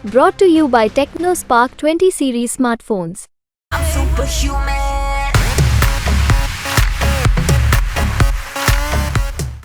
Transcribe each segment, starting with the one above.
Brought to you by TechnoSpark 20 series smartphones. I'm superhuman.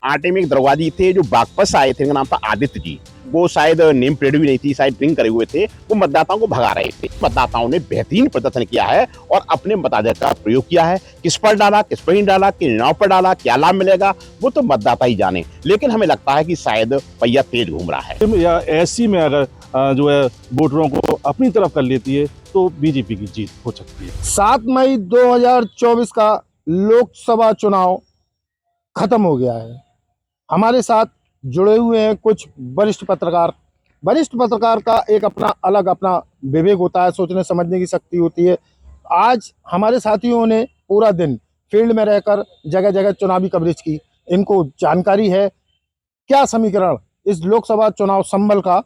आटे में एक दरवाजी थे जो बागपत से आए थे, उनका नाम था आदित्य जी। वो शायद नेम प्लेट भी नहीं थी, शायद ड्रिंक करे हुए थे। वो मतदाताओं को भगा रहे थे। मतदाताओं ने बेहतरीन प्रदर्शन किया है और अपने मताधिकार का प्रयोग किया है। किस पर डाला, किस पर नहीं डाला, किन नाव पर डाला, क्या लाभ मिलेगा, वो तो मतदाता ही जाने। लेकिन हमें लगता है कि शायद पहिया तेज घूम रहा है। या ऐसी में अगर जो है वोटरों को अपनी तरफ कर लेती है तो बीजेपी की जीत हो सकती है। 7 मई 2024 का लोकसभा चुनाव खत्म हो गया है। हमारे साथ जुड़े हुए हैं कुछ वरिष्ठ पत्रकार। वरिष्ठ पत्रकार का एक अपना विवेक होता है, सोचने समझने की शक्ति होती है। आज हमारे साथियों ने पूरा दिन फील्ड में रहकर जगह जगह चुनावी कवरेज की। इनको जानकारी है क्या समीकरण इस लोकसभा चुनाव संबल का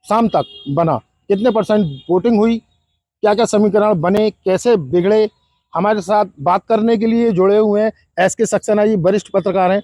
शाम तक बना, कितने परसेंट वोटिंग हुई, क्या क्या समीकरण बने, कैसे बिगड़े। हमारे साथ बात करने के लिए जुड़े हुए हैं SK सक्सेना जी, वरिष्ठ पत्रकार हैं।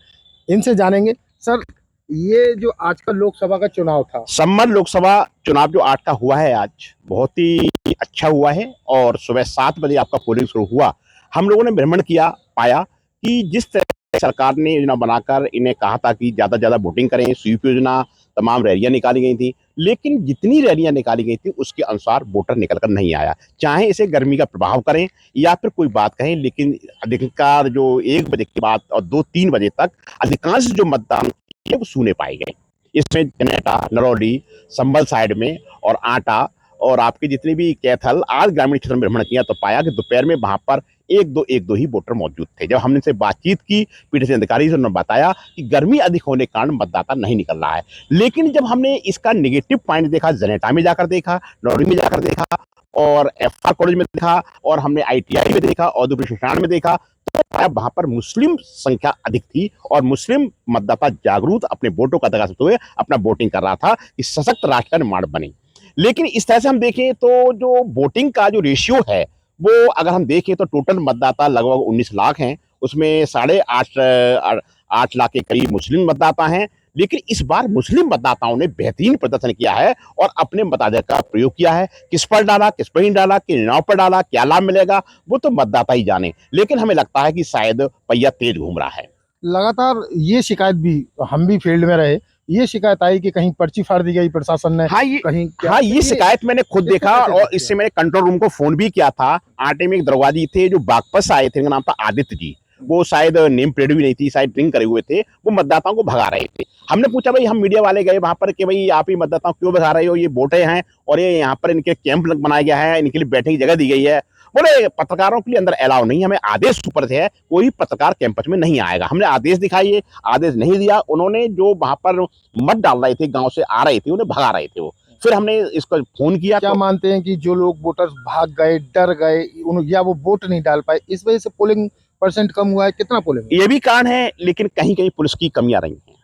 इनसे जानेंगे। सर, ये जो आज का लोकसभा का चुनाव था, संबल लोकसभा चुनाव जो 8 का हुआ है, आज बहुत ही अच्छा हुआ है। और सुबह 7 बजे आपका पोलिंग शुरू हुआ। हम लोगों ने भ्रमण किया, पाया कि जिस तरह सरकार ने योजना बनाकर इन्हें कहा था कि ज़्यादा से ज़्यादा वोटिंग करें, स्वीप योजना, तमाम रैलियां निकाली गई थी, लेकिन जितनी रैलियां निकाली गई थी उसके अनुसार वोटर निकल कर नहीं आया। चाहे इसे गर्मी का प्रभाव करें या फिर कोई बात कहें, लेकिन अधिकार जो 1 बजे के बाद और 2-3 बजे तक अधिकांश जो मतदान किए वो शून्य पाए गए। इसमें जनेटा, नरौली, संबल साइड में और आटा और आपके जितने भी कैथल, आज ग्रामीण क्षेत्र में भ्रमण किया तो पाया कि दोपहर में वहां पर एक दो ही वोटर मौजूद थे। जब हमने से बातचीत की पीठासीन अधिकारी से, उन्होंने बताया कि गर्मी अधिक होने के कारण मतदाता नहीं निकल रहा है। लेकिन जब हमने इसका नेगेटिव पॉइंट देखा, जनेटा में जाकर देखा, नौरी में जाकर देखा और FR कॉलेज में देखा और हमने ITI में देखा और प्रतिष्ठान में देखा, तो वहां पर मुस्लिम संख्या अधिक थी और मुस्लिम मतदाता जागरूक अपने वोटों का अधिकार करते हुए अपना वोटिंग कर रहा था कि सशक्त राष्ट्र का निर्माण बने। लेकिन इस तरह से हम देखें तो जो वोटिंग का जो रेशियो है वो अगर हम देखें तो टोटल मतदाता लगभग 19 लाख हैं, उसमें 8.5 लाख के करीब मुस्लिम मतदाता हैं। लेकिन इस बार मुस्लिम मतदाताओं ने बेहतरीन प्रदर्शन किया है और अपने मताधिकार का प्रयोग किया है। किस पर डाला, किस पर नहीं डाला, किन नाव पर डाला, क्या लाभ मिलेगा, वो तो मतदाता ही जाने। लेकिन हमें लगता है कि शायद पहिया तेज घूम रहा है। लगातार ये शिकायत भी, हम भी फील्ड में रहे, ये शिकायत आई कि कहीं पर्ची फाड़ दी गई प्रशासन ने। हाँ, ये शिकायत मैंने खुद देखा और इससे मैंने कंट्रोल रूम को फोन भी किया था। आटे में एक दरवाजी थे जो बागपत से आए थे, उनका नाम था आदित्य जी। वो शायद नेम प्लेट भी नहीं थी, शायद ड्रिंक करे हुए थे। वो मतदाताओं को भगा रहे थे। हमने पूछा, भाई हम मीडिया वाले गए वहां पर कि भाई आप ही मतदाताओं क्यों भगा रहे हो, ये वोटे हैं और ये यहाँ पर इनके कैंप बनाया गया है, इनके लिए बैठने की जगह दी गई है। बोले पत्रकारों के लिए अंदर अलाउ नहीं, हमें आदेश ऊपर से है, कोई पत्रकार कैंपस में नहीं आएगा। हमने आदेश दिखाइए, आदेश नहीं दिया। उन्होंने जो वहां पर मत डाल रहे थे, गांव से आ रहे थे, उन्हें भगा रहे थे वो। फिर हमने इसको फोन किया। क्या मानते हैं कि जो लोग वोटर्स भाग गए, डर गए या वो वोट नहीं डाल पाए, इस वजह से पोलिंग परसेंट कम हुआ है? कितना पोलिंग? ये भी कारण है, लेकिन कहीं कहीं पुलिस की कमियां रही हैं।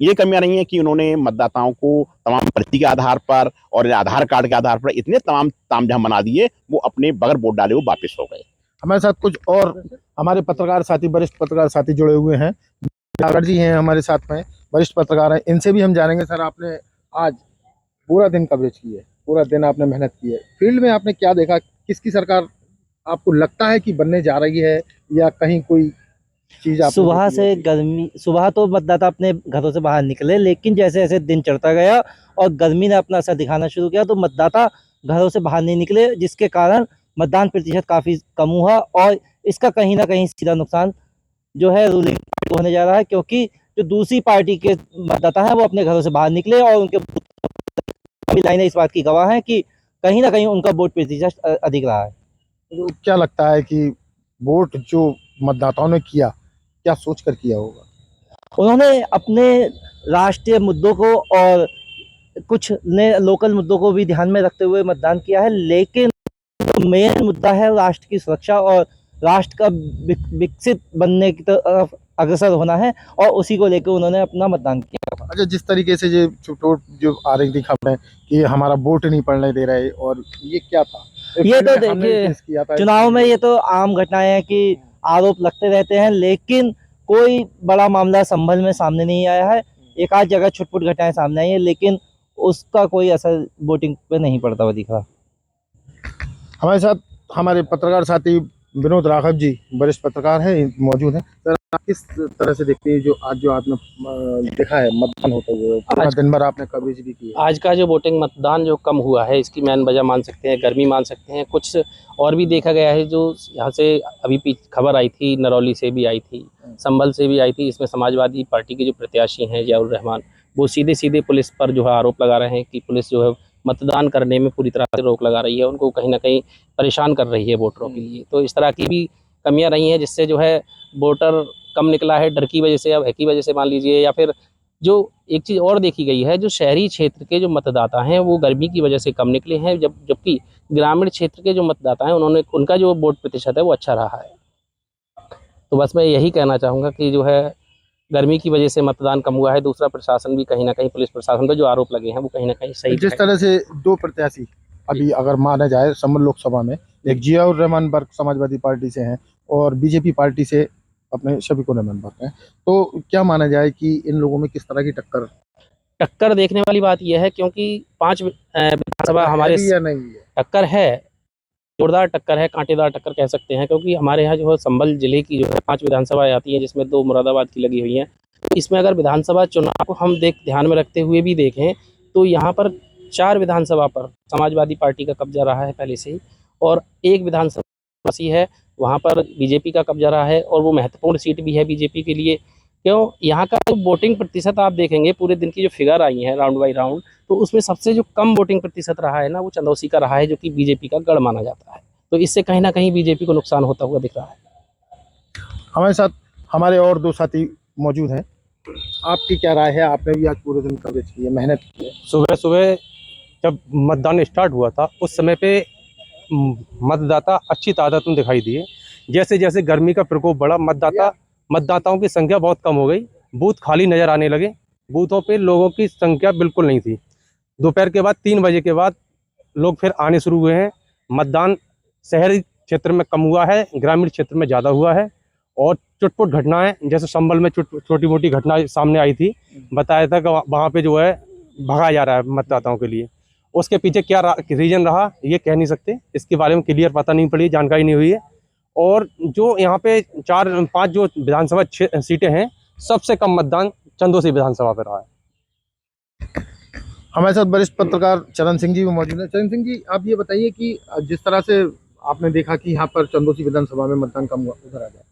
ये कमियां रही हैं कि उन्होंने मतदाताओं को तमाम पर्ची के आधार पर और आधार कार्ड के आधार पर इतने तमाम तामझाम बना दिए, वो अपने बगैर वोट डाले वो वापस हो गए। हमारे साथ कुछ और हमारे पत्रकार साथी, वरिष्ठ पत्रकार साथी जुड़े हुए हैं। नागर जी हैं हमारे साथ में, वरिष्ठ पत्रकार हैं। इनसे भी हम जानेंगे। सर, आपने आज पूरा दिन कवरेज की है, पूरा दिन आपने मेहनत की है। फील्ड में आपने क्या देखा? किसकी सरकार आपको लगता है कि बनने जा रही है या कहीं कोई चीज? सुबह से गर्मी, सुबह तो मतदाता अपने घरों से बाहर निकले, लेकिन जैसे जैसे दिन चढ़ता गया और गर्मी ने अपना असर दिखाना शुरू किया तो मतदाता घरों से बाहर नहीं निकले, जिसके कारण मतदान प्रतिशत काफ़ी कम हुआ। और इसका कहीं ना कहीं सीधा नुकसान जो है रूलिंग पार्टी को होने जा रहा है, क्योंकि जो दूसरी पार्टी के मतदाता हैं वो अपने घरों से बाहर निकले और उनके लाइनें इस बात की गवाह हैं कि कहीं ना कहीं उनका वोट प्रतिशत अधिक रहा है। तो क्या लगता है कि वोट जो मतदाताओं ने किया, क्या सोच कर किया होगा? उन्होंने अपने राष्ट्रीय मुद्दों को और कुछ नए लोकल मुद्दों को भी ध्यान में रखते हुए मतदान किया है, लेकिन मेन मुद्दा है राष्ट्र की सुरक्षा और राष्ट्र का विकसित बनने की तरफ अग्रसर होना है, और उसी को लेकर उन्होंने अपना मतदान किया। अच्छा, जिस तरीके से जो आ रही थी खबरें कि हमारा वोट नहीं पड़ने दे रहे, और ये क्या था? ये तो देखिए, चुनाव में ये तो आम घटनाएं हैं कि आरोप लगते रहते हैं, लेकिन कोई बड़ा मामला संभल में सामने नहीं आया है। एक आध जगह छुटपुट घटनाएं सामने आई है, लेकिन उसका कोई असर वोटिंग पे नहीं पड़ता हुआ दिख रहा। हमारे साथ हमारे पत्रकार साथी विनोद राघव जी वरिष्ठ पत्रकार हैं, मौजूद हैं। सर, आप किस तरह से देखते हैं जो आपने देखा है मतदान होते हुए, पूरा दिन भर आपने कवरेज भी की है? आज का जो वोटिंग मतदान जो कम हुआ है, इसकी मेन वजह मान सकते हैं गर्मी मान सकते हैं, कुछ और भी देखा गया है। जो यहाँ से अभी खबर आई थी, नरौली से भी आई थी, संभल से भी आई थी, इसमें समाजवादी पार्टी के जो प्रत्याशी हैं जियाउर रहमान, वो सीधे सीधे पुलिस पर जो है आरोप लगा रहे हैं कि पुलिस जो है मतदान करने में पूरी तरह से रोक लगा रही है, उनको कहीं ना कहीं परेशान कर रही है वोटरों के लिए। तो इस तरह की भी कमियां रही हैं, जिससे जो है वोटर कम निकला है, डर की वजह से या भय की वजह से मान लीजिए, या फिर जो एक चीज़ और देखी गई है, जो शहरी क्षेत्र के जो मतदाता हैं वो गर्मी की वजह से कम निकले हैं, जबकि ग्रामीण क्षेत्र के जो मतदाता हैं उनका जो वोट प्रतिशत है वो अच्छा रहा है। तो बस मैं यही कहना चाहूँगा कि जो है गर्मी की वजह से मतदान कम हुआ है। दूसरा, प्रशासन भी कहीं ना कहीं, पुलिस प्रशासन पर जो आरोप लगे हैं वो कहीं ना कहीं सही जिस तरह से दो प्रत्याशी अभी अगर माना जाए संभल लोकसभा में, एक जियाउर रहमान वर्ग समाजवादी पार्टी से हैं और बीजेपी पार्टी से अपने शफीकुर रहमान वर्ग हैं, तो क्या माना जाए कि इन लोगों में किस तरह की टक्कर देखने वाली बात यह है, क्योंकि 5 विधानसभा हमारे या नहीं है? टक्कर है, जोरदार टक्कर है, कांटेदार टक्कर कह सकते हैं, क्योंकि हमारे यहाँ जो है संभल जिले की जो है 5 विधानसभाएं आती हैं, जिसमें 2 मुरादाबाद की लगी हुई हैं। इसमें अगर विधानसभा चुनाव को हम ध्यान में रखते हुए भी देखें तो यहाँ पर 4 विधानसभा पर समाजवादी पार्टी का कब्जा रहा है पहले से ही, और 1 विधानसभा ऐसी है वहाँ पर बीजेपी का कब्जा रहा है, और वो महत्वपूर्ण सीट भी है बीजेपी के लिए। क्यों, यहाँ का जो वोटिंग प्रतिशत आप देखेंगे, पूरे दिन की जो फिगर आई है राउंड बाई राउंड, तो उसमें सबसे जो कम वोटिंग प्रतिशत रहा है ना, वो चंदौसी का रहा है, जो कि बीजेपी का गढ़ माना जाता है। तो इससे कहीं ना कहीं बीजेपी को नुकसान होता हुआ दिख रहा है। हमारे साथ हमारे और 2 साथी मौजूद हैं। आपकी क्या राय है? आपने भी आज पूरे दिन कवरेज की है, मेहनत की है। सुबह सुबह जब मतदान स्टार्ट हुआ था उस समय पे मतदाता अच्छी तादाद में दिखाई दिए। जैसे जैसे गर्मी का प्रकोप बढ़ा, मतदाताओं की संख्या बहुत कम हो गई, बूथ खाली नज़र आने लगे, बूथों पे लोगों की संख्या बिल्कुल नहीं थी। दोपहर के बाद 3 बजे के बाद लोग फिर आने शुरू हुए हैं। मतदान शहरी क्षेत्र में कम हुआ है, ग्रामीण क्षेत्र में ज़्यादा हुआ है, और चुटपुट घटनाएं, जैसे संभल में छोटी मोटी घटना सामने आई थी, बताया था कि वहाँ पे जो है भगाया जा रहा है मतदाताओं के लिए। उसके पीछे क्या रीजन रहा ये कह नहीं सकते, इसके बारे में क्लियर पता नहीं पड़ी, जानकारी नहीं हुई है। और जो यहाँ पे 4-5 जो विधानसभा सीटें हैं, सबसे कम मतदान चंदौसी विधानसभा पर रहा है। हमारे साथ वरिष्ठ पत्रकार चरण सिंह जी भी मौजूद हैं। चरण सिंह जी, आप ये बताइए कि जिस तरह से आपने देखा कि यहाँ पर चंदौसी विधानसभा में मतदान कम हुआ, उधर आ जाए,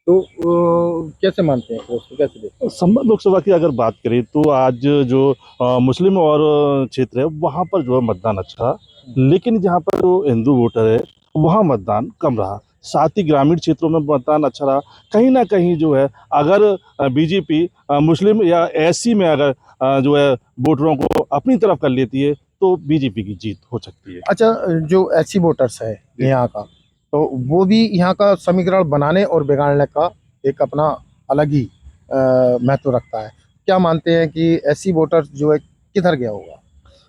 तो कैसे मानते हैं, उसको कैसे देखते हैं? संभल लोकसभा की अगर बात करें तो आज जो मुस्लिम और क्षेत्र है वहाँ पर जो है मतदान अच्छा रहा, लेकिन जहाँ पर जो हिंदू वोटर है वहाँ मतदान कम रहा। साथ ही ग्रामीण क्षेत्रों में मतदान अच्छा रहा। कहीं ना कहीं जो है अगर बीजेपी मुस्लिम या एससी में अगर जो है वोटरों को अपनी तरफ कर लेती है तो बीजेपी की जीत हो सकती है। अच्छा, जो एससी वोटर्स है यहाँ का, तो वो भी यहाँ का समीकरण बनाने और बिगाड़ने का एक अपना अलग ही महत्व रखता है। क्या मानते हैं कि एससी वोटर जो है किधर गया होगा?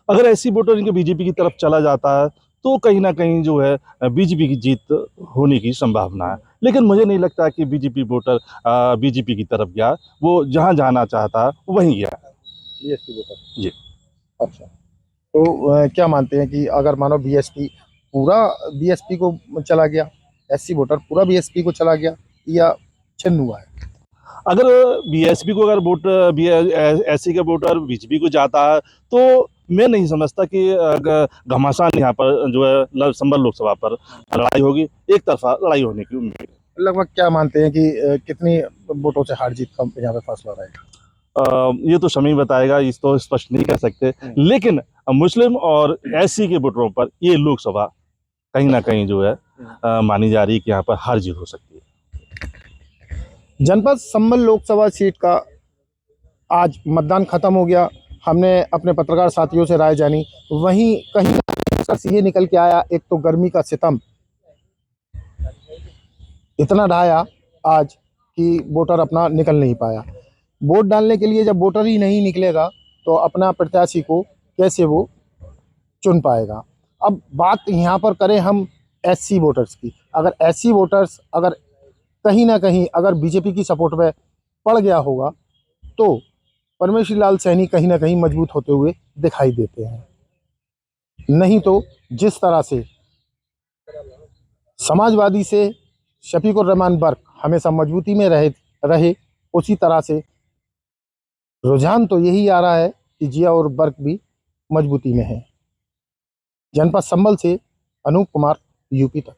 अगर एससी वोटर इनके बीजेपी की तरफ चला जाता है तो कहीं ना कहीं जो है बीजेपी की जीत होने की संभावना है, लेकिन मुझे नहीं लगता कि बीजेपी वोटर बीजेपी की तरफ गया। वो जहाँ जाना चाहता वहीं गया। बीएसपी वोटर जी। अच्छा, तो क्या मानते हैं कि अगर मानो बीएसपी पूरा बीएसपी को चला गया, एससी वोटर पूरा बीएसपी को चला गया, या छिन्न हुआ है? अगर बीएसपी को अगर वोट एससी का वोटर बीजेपी को जाता है तो मैं नहीं समझता कि घमासान यहाँ पर जो है संभल लोकसभा पर लड़ाई होगी। एक तरफा लड़ाई होने की उम्मीद है। लगभग क्या मानते हैं कि कितनी वोटों से हार जीत का यहाँ पे फैसला रहेगा? ये तो समय बताएगा, इस तो स्पष्ट नहीं कर सकते, लेकिन मुस्लिम और एससी के वोटरों पर ये लोकसभा कहीं ना कहीं जो है मानी जा रही है कि यहाँ पर हार जीत हो सकती है। जनपद संभल लोकसभा सीट का आज मतदान खत्म हो गया। हमने अपने पत्रकार साथियों से राय जानी, वहीं कहीं ना कहीं ये निकल के आया, एक तो गर्मी का सितम इतना ढाया आज कि वोटर अपना निकल नहीं पाया। वोट डालने के लिए जब वोटर ही नहीं निकलेगा तो अपना प्रत्याशी को कैसे वो चुन पाएगा? अब बात यहाँ पर करें हम एससी वोटर्स की। अगर एससी वोटर्स अगर कहीं ना कहीं अगर बीजेपी की सपोर्ट में पड़ गया होगा तो परमेश्वर लाल सैनी कहीं ना कहीं मजबूत होते हुए दिखाई देते हैं। नहीं तो जिस तरह से समाजवादी से शफीकुर रहमान बर्क हमेशा मजबूती में रहे उसी तरह से रुझान तो यही आ रहा है कि जिया और बर्क भी मजबूती में है। जनपद संभल से अनूप कुमार, यूपी तक।